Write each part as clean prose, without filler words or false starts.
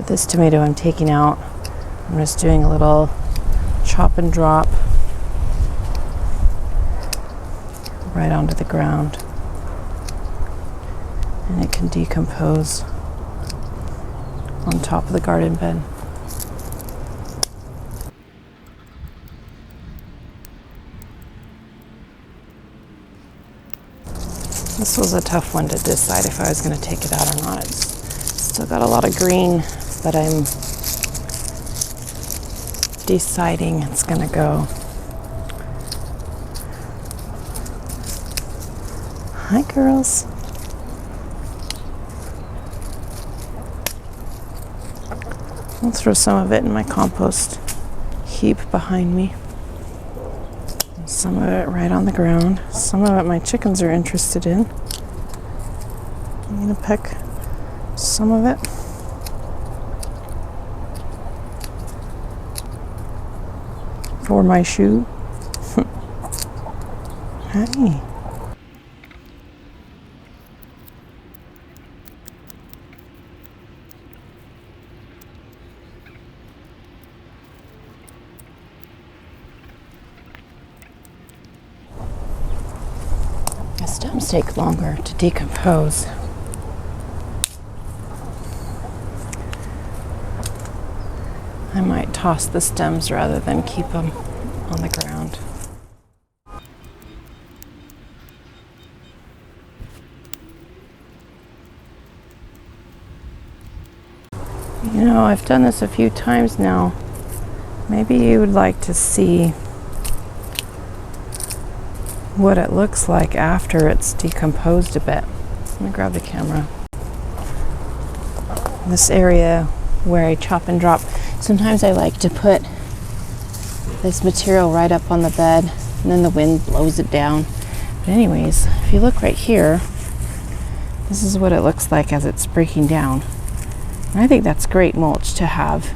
This tomato I'm taking out. I'm just doing a little chop and drop right onto the ground, and it can decompose on top of the garden bed. This was a tough one to decide if I was going to take it out or not. It's still got a lot of green, but I'm deciding it's going to go. Hi, girls. I'll throw some of it in my compost heap behind me. Some of it right on the ground. Some of it my chickens are interested in. I'm going to pick some of it. For my shoe. Hi. The stems take longer to decompose. I might toss the stems rather than keep them on the ground. You know, I've done this a few times now. Maybe you would like to see what it looks like after it's decomposed a bit. Let me grab the camera. This area where I chop and drop, sometimes I like to put this material right up on the bed and then the wind blows it down. But anyways, if you look right here, this is what it looks like as it's breaking down. And I think that's great mulch to have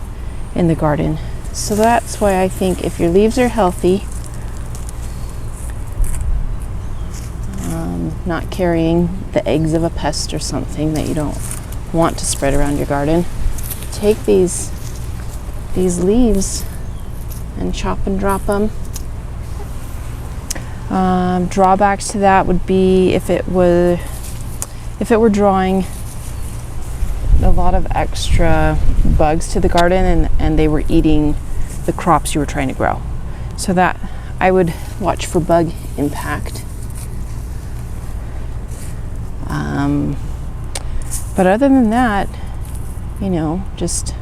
in the garden. So that's why I think if your leaves are healthy, not carrying the eggs of a pest or something that you don't want to spread around your garden, take these leaves and chop and drop them. Drawbacks to that would be if it were drawing a lot of extra bugs to the garden and they were eating the crops you were trying to grow. So that I would watch for bug impact. But other than that, you know, just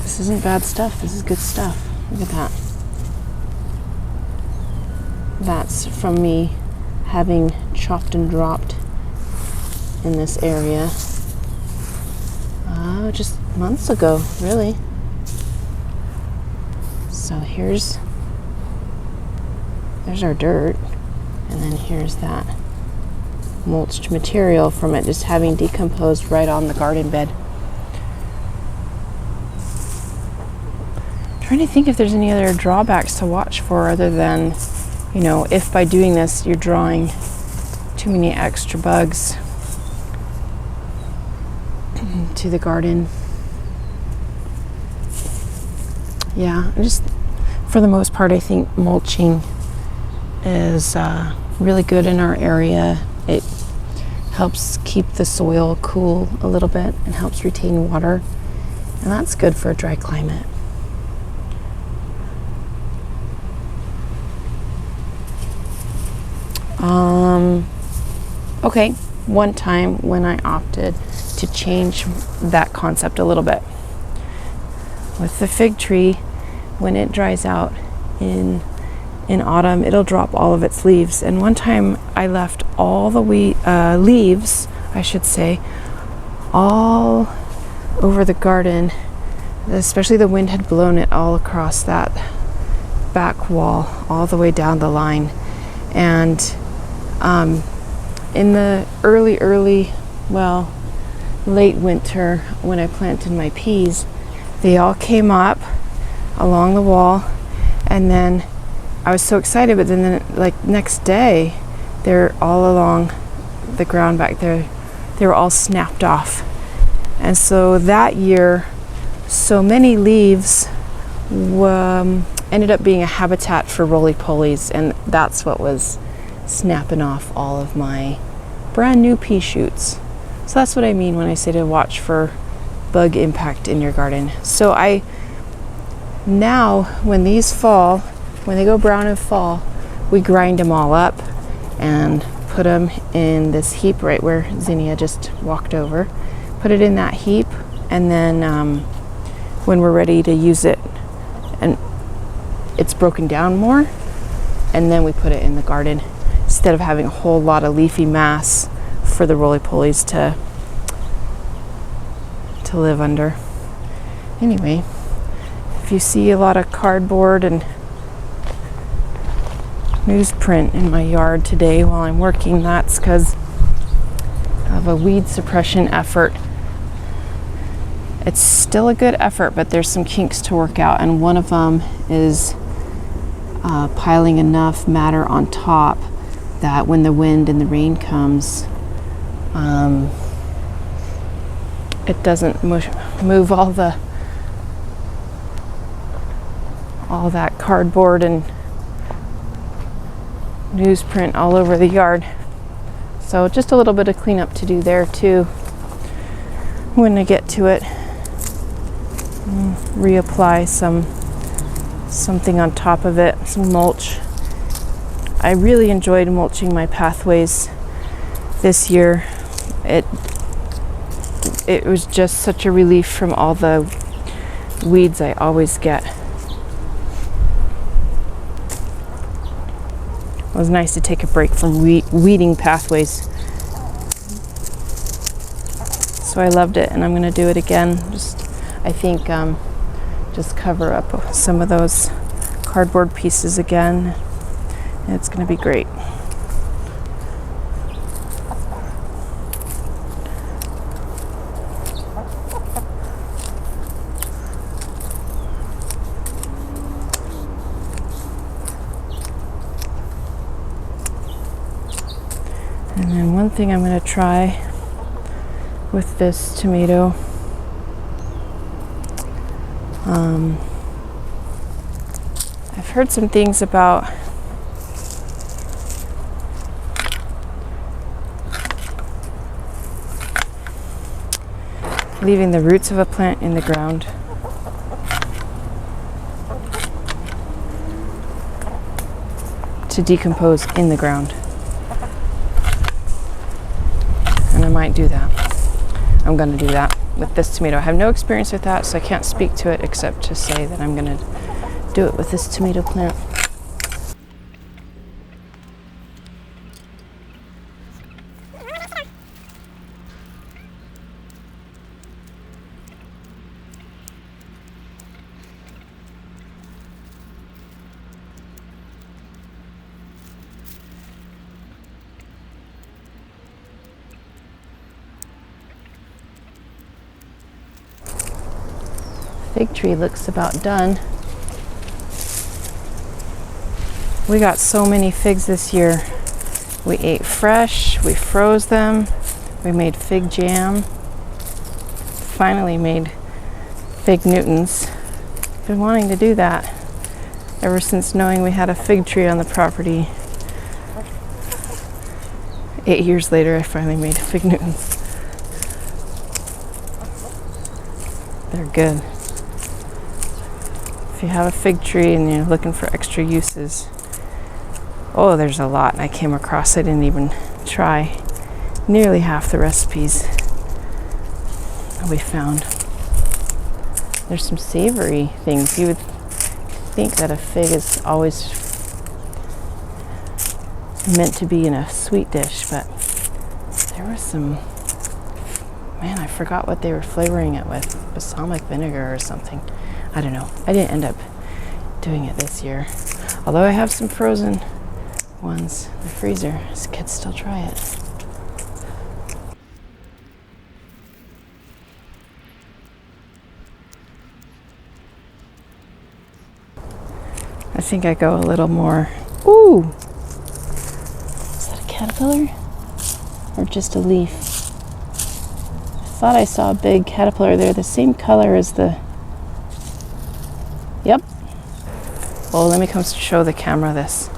this isn't bad stuff. This is good stuff. Look at that. That's from me having chopped and dropped in this area just months ago, really. So there's our dirt, and then here's that mulched material from it just having decomposed right on the garden bed. I'm trying to think if there's any other drawbacks to watch for other than, you know, if by doing this you're drawing too many extra bugs to the garden. Yeah, just for the most part, I think mulching is really good in our area. It helps keep the soil cool a little bit and helps retain water, and that's good for a dry climate. Okay, one time when I opted to change that concept a little bit. With the fig tree, when it dries out in autumn, it'll drop all of its leaves. And one time I left all the leaves, I should say, all over the garden, especially the wind had blown it all across that back wall, all the way down the line. And in the late winter, when I planted my peas, they all came up along the wall, and then I was so excited, but then like next day, they're all along the ground back there. They were all snapped off, And so that year, so many leaves ended up being a habitat for roly-polies, and that's what was snapping off all of my brand new pea shoots. So that's what I mean when I say to watch for bug impact in your garden. So now when these fall, when they go brown and fall, we grind them all up and put them in this heap right where Zinnia just walked over. Put it in that heap, and then when we're ready to use it and it's broken down more, and then we put it in the garden instead of having a whole lot of leafy mass for the roly-polies to live under. Anyway, if you see a lot of cardboard and newsprint in my yard today while I'm working, that's because of a weed suppression effort. It's still a good effort, but there's some kinks to work out, and one of them is piling enough matter on top that when the wind and the rain comes, it doesn't move all that cardboard and newsprint all over the yard. So just a little bit of cleanup to do there too when I get to it. Reapply something on top of it, some mulch. I really enjoyed mulching my pathways this year. It was just such a relief from all the weeds I always get. It was nice to take a break from weeding pathways. So I loved it, and I'm going to do it again. I think just cover up some of those cardboard pieces again, and it's going to be great. And then one thing I'm going to try with this tomato, I've heard some things about leaving the roots of a plant in the ground. To decompose in the ground. And I might do that. I'm going to do that with this tomato. I have no experience with that, so I can't speak to it except to say that I'm going to do it with this tomato plant. Fig tree looks about done. We got so many figs this year. We ate fresh, we froze them, we made fig jam, finally made fig Newtons. Been wanting to do that ever since knowing we had a fig tree on the property. 8 years later, I finally made fig Newtons. They're good. If you have a fig tree and you're looking for extra uses, oh, there's a lot I came across. I didn't even try nearly half the recipes that we found. There's some savory things. You would think that a fig is always meant to be in a sweet dish, but there was some, man, I forgot what they were flavoring it with. Balsamic vinegar or something. I don't know. I didn't end up doing it this year. Although I have some frozen ones in the freezer, so I could still try it. I think I go a little more. Ooh! Is that a caterpillar? Or just a leaf? I thought I saw a big caterpillar there, the same color as the... Yep. Oh, let me come show the camera this.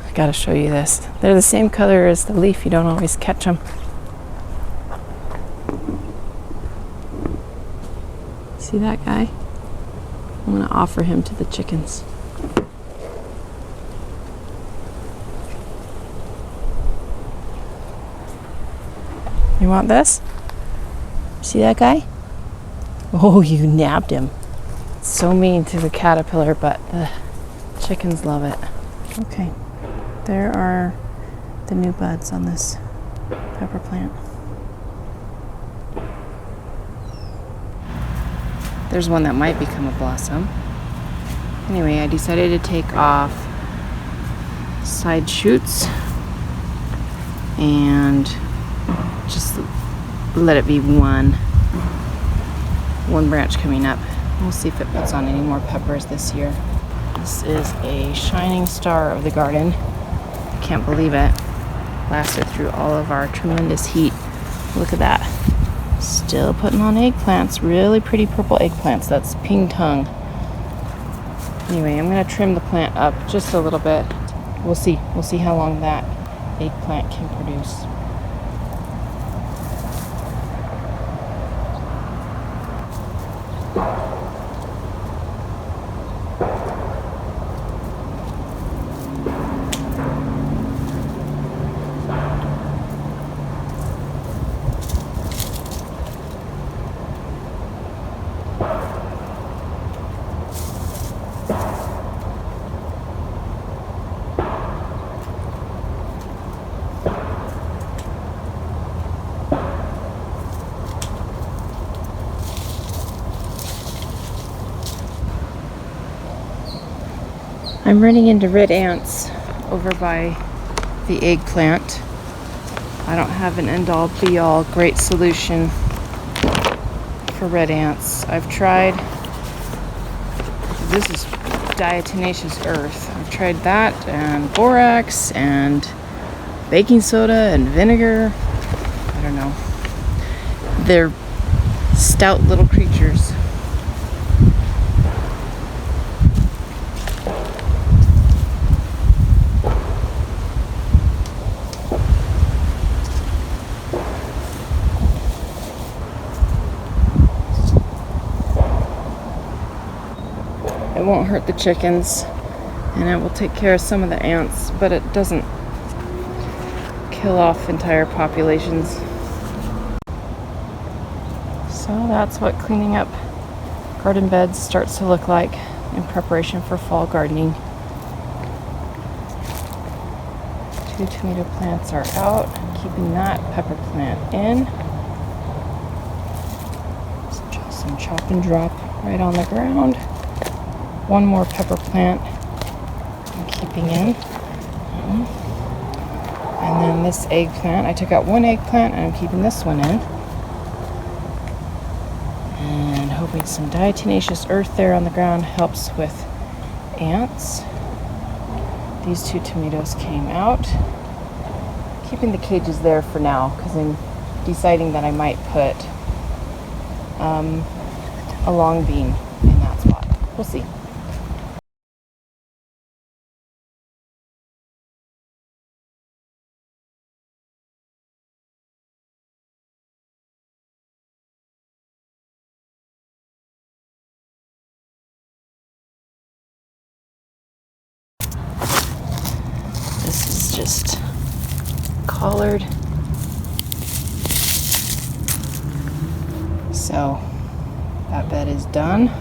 I gotta show you this. They're the same color as the leaf. You don't always catch them. See that guy? I'm gonna offer him to the chickens. You want this? See that guy? Oh, you nabbed him. It's so mean to the caterpillar, but the chickens love it. Okay, there are the new buds on this pepper plant. There's one that might become a blossom. Anyway, I decided to take off side shoots and just let it be one branch coming up. We'll see if it puts on any more peppers this year. This is a shining star of the garden. I can't believe it. Lasted through all of our tremendous heat. Look at that. Still putting on eggplants. Really pretty purple eggplants. That's ping tongue. Anyway, I'm going to trim the plant up just a little bit. We'll see. We'll see how long that eggplant can produce. I'm running into red ants over by the eggplant. I don't have an end-all be-all great solution for red ants. I've tried, this is diatomaceous earth. I've tried that and borax and baking soda and vinegar. I don't know. They're stout little creatures. It won't hurt the chickens, and it will take care of some of the ants, but it doesn't kill off entire populations. So that's what cleaning up garden beds starts to look like in preparation for fall gardening. 2 tomato plants are out, keeping that pepper plant in. Some chop and drop right on the ground. One more pepper plant I'm keeping in. And then this eggplant, I took out one eggplant and I'm keeping this one in. And hoping some diatomaceous earth there on the ground helps with ants. These 2 tomatoes came out. Keeping the cages there for now because I'm deciding that I might put a long bean in that spot. We'll see. This is just collard. So that bed is done.